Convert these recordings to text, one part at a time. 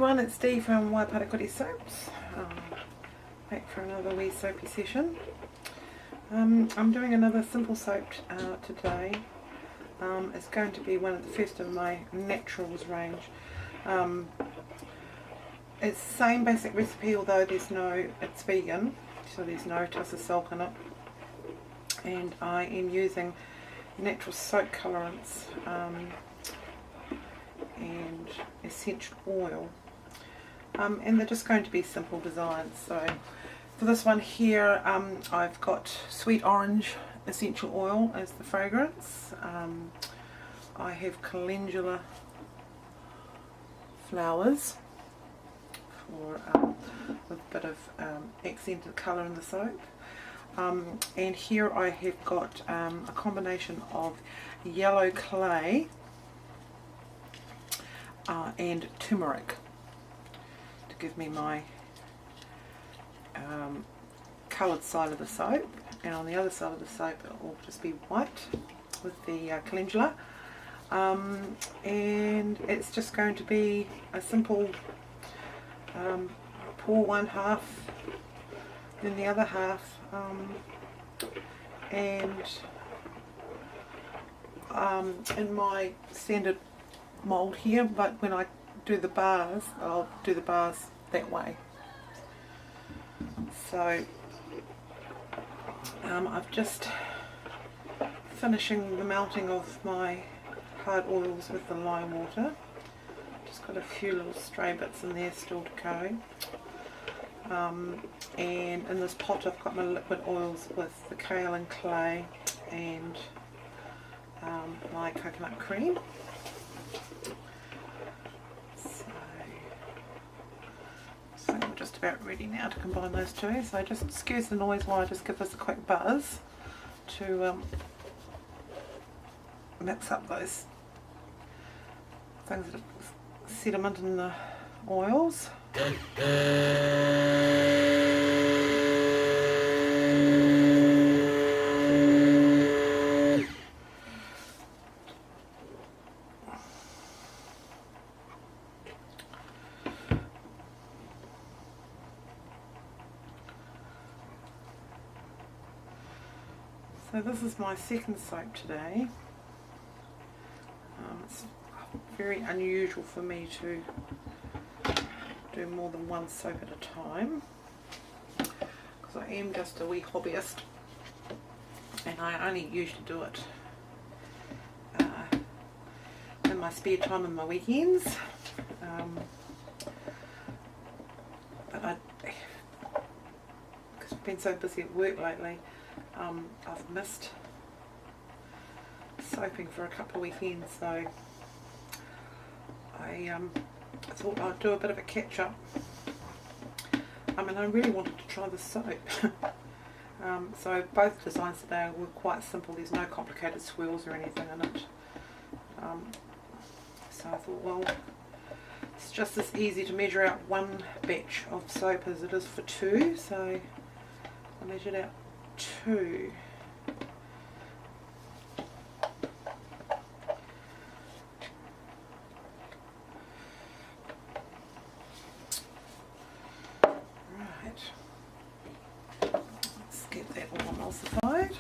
everyone, it's Dee from Wai Parakore Soaps, back for another wee soapy session. I'm doing another simple soap today. It's going to be one of the first of my naturals range. It's the same basic recipe, although it's vegan, so there's no tussa salt in it. And I am using natural soap colourants and essential oil, and they're just going to be simple designs. So for this one here, I've got sweet orange essential oil as the fragrance. I have calendula flowers for a bit of accented colour in the soap. And here I have got a combination of yellow clay and turmeric to give me my coloured side of the soap, and on the other side of the soap it will just be white with the calendula, and it's just going to be a simple pour one half, then the other half, and in my standard mould here, but when I do the bars, I'll do the bars that way. So I've just finishing the melting of my hard oils with the lime water. Just got a few little stray bits in there still to go. And in this pot I've got my liquid oils with the kale and clay and my coconut cream. So we're just about ready now to combine those two. So just excuse the noise while I just give this a quick buzz to mix up those things that are sediment in the oils. So this is my second soap today. It's very unusual for me to do more than one soap at a time, because I am just a wee hobbyist and I only usually do it in my spare time and my weekends. But because I've been so busy at work lately, I've missed soaping for a couple of weekends, so I thought I'd do a bit of a catch up. I really wanted to try the soap. So both designs today were quite simple. There's no complicated swirls or anything in it. So I thought, well, it's just as easy to measure out one batch of soap as it is for two. So I measured out two. Let's get that all emulsified.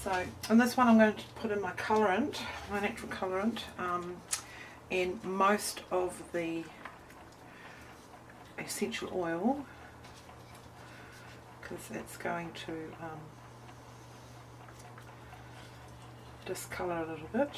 So in this one I'm going to put in my colourant, my natural colourant, and most of the essential oil, because it's going to discolour a little bit.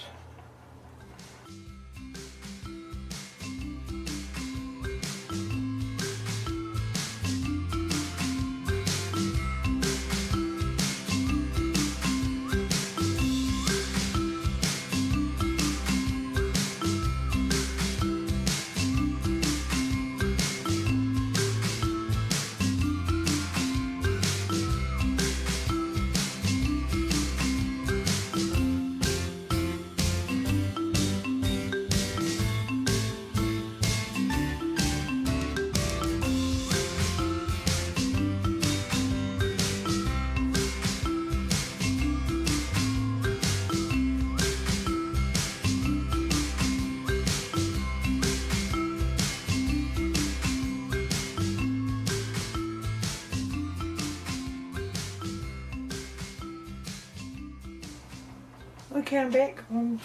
Okay, I'm back. I'm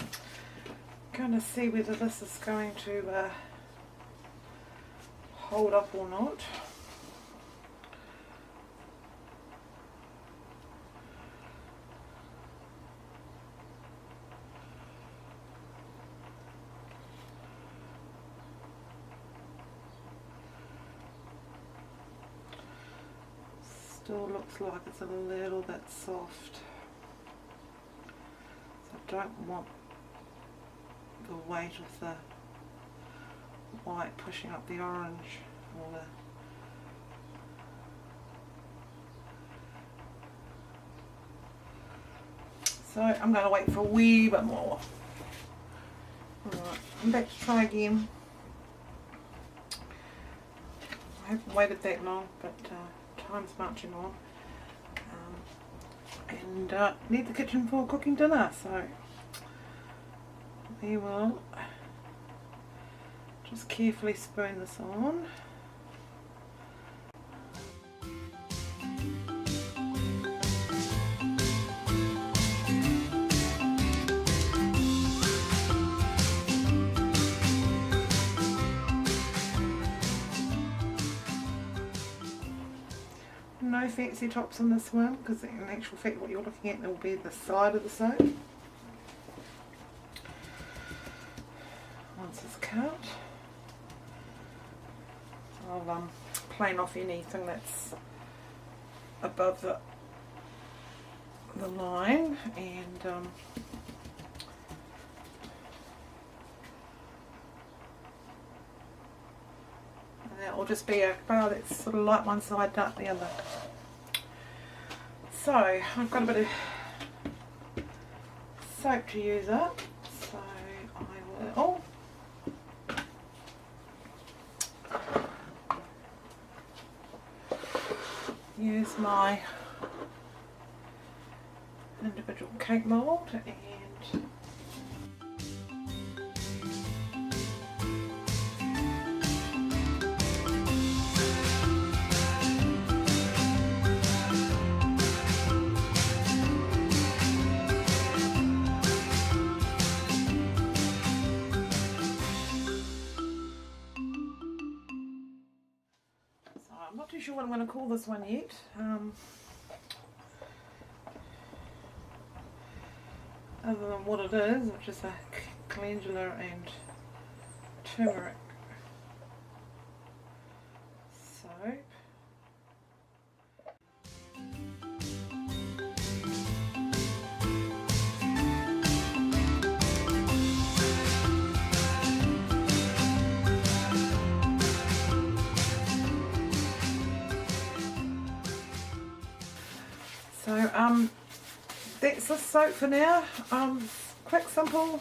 going to see whether this is going to hold up or not. Still looks like it's a little bit soft. So I don't want the weight of the white pushing up the orange or the so I'm going to wait for a wee bit more. Alright, I'm back to try again. I haven't waited that long, but time's marching on. And need the kitchen for cooking dinner, so we will just carefully spoon this on. No fancy tops on this one, because in actual fact what you're looking at will be the side of the soap. Once it's cut, I'll plane off anything that's above the line, and that will just be a bar that's sort of light one side, dark the other. So I've got a bit of soap to use up, so I will use my individual cake mould and I'm not too sure what I'm going to call this one yet. Other than what it is, which is a calendula and turmeric soap. So that's the soap for now. Quick, simple,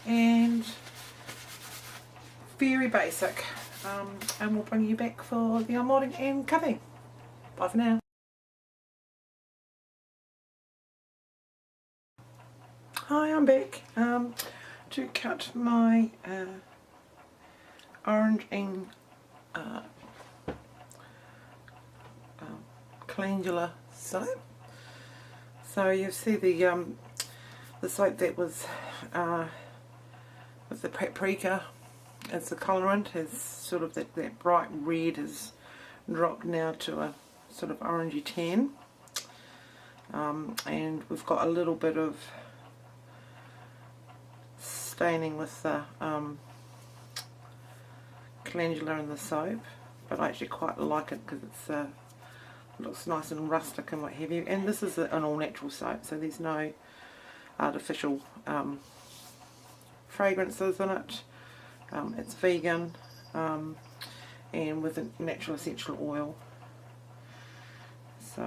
and very basic. And we'll bring you back for the unmolding and cutting. Bye for now. Hi, I'm back to cut my orange and calendula soap. So you see the soap that was with the paprika as the colourant has sort of that bright red has dropped now to a sort of orangey tan, and we've got a little bit of staining with the calendula in the soap, but I actually quite like it because it's looks nice and rustic and what have you. And this is an all natural soap, so there's no artificial fragrances in it. It's vegan, and with a natural essential oil. So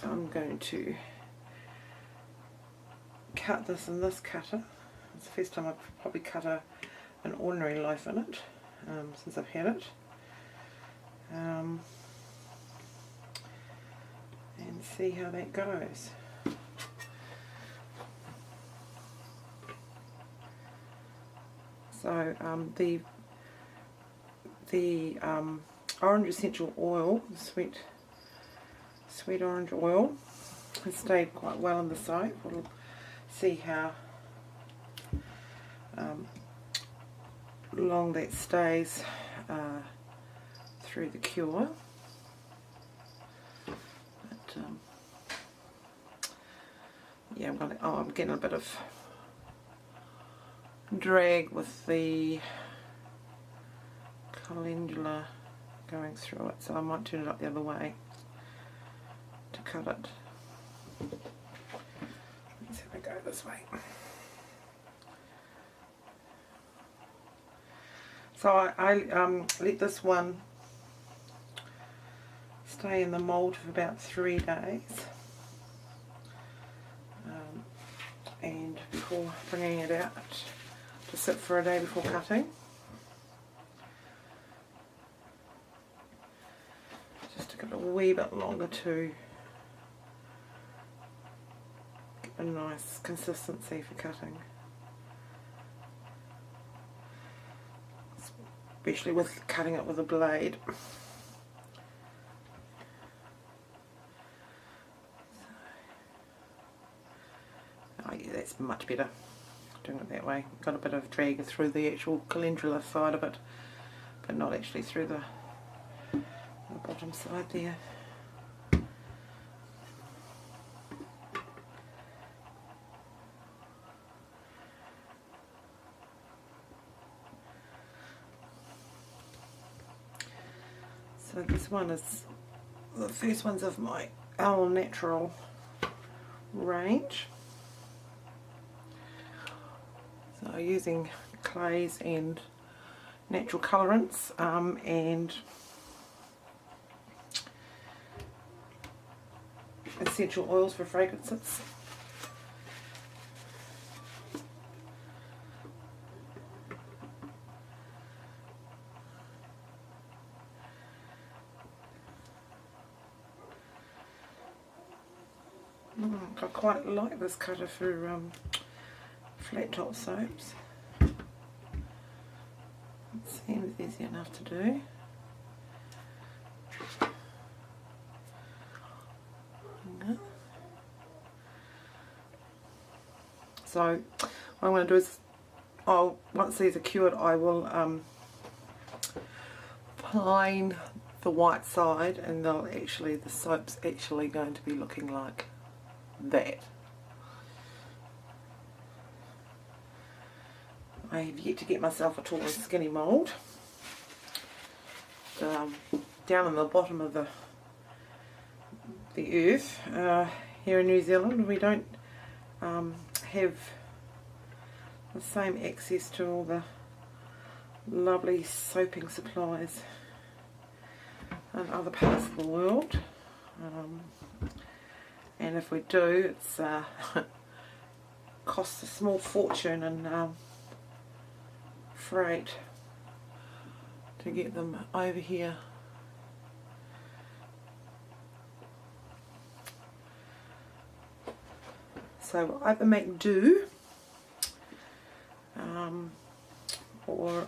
I'm going to cut this in this cutter. It's the first time I've probably cut an ordinary loaf in it since I've had it. And see how that goes. So the orange essential oil, sweet orange oil, has stayed quite well in the soap. It'll see how long that stays through the cure. But, yeah, I'm getting a bit of drag with the Calendula going through it, so I might turn it up the other way to cut it. Let's have a go this way. So I let this one stay in the mould for about 3 days, and before bringing it out to sit for a day before cutting. Just to give it a wee bit longer to get a nice consistency for cutting. Especially with cutting it with a blade. Oh yeah, that's much better doing it that way. Got a bit of drag through the actual calendula side of it, but not actually through the bottom side there. So this one is the first ones of my Au Naturel range. So using clays and natural colourants and essential oils for fragrances. I quite like this cutter for flat top soaps. It seems easy enough to do. So what I'm going to do is, once these are cured, I will plane the white side, and the soap's actually going to be looking like that. I have yet to get myself a tall and skinny mould. Down in the bottom of the earth, here in New Zealand, we don't have the same access to all the lovely soaping supplies in other parts of the world. And if we do, it's costs a small fortune in freight to get them over here. So either make do or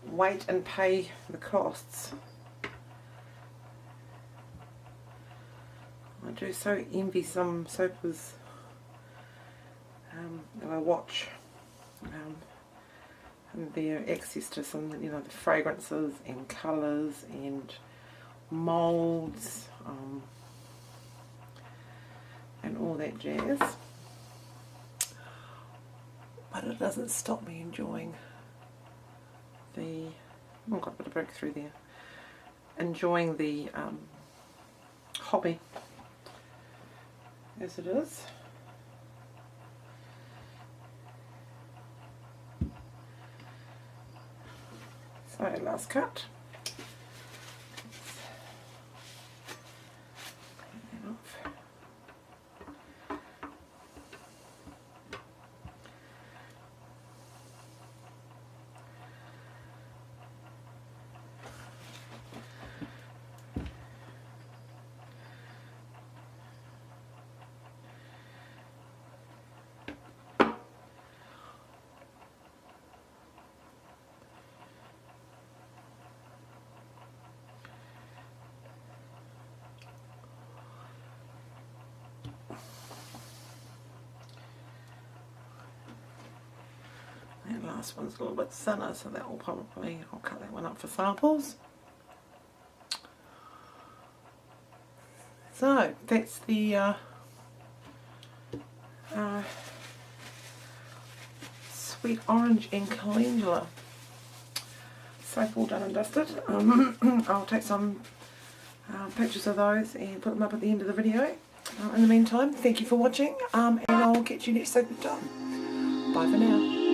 wait and pay the costs. I do so envy some soapers that I watch, and their access to some, the fragrances and colours and moulds and all that jazz. But it doesn't stop me enjoying the, got a bit of breakthrough there, enjoying the hobby as it is. So last cut. last one's a little bit thinner, so that will probably, I'll cut that one up for samples. So that's the sweet orange and calendula soap all done and dusted. I'll take some pictures of those and put them up at the end of the video. In the meantime, thank you for watching, and I'll catch you next soap time. Bye for now.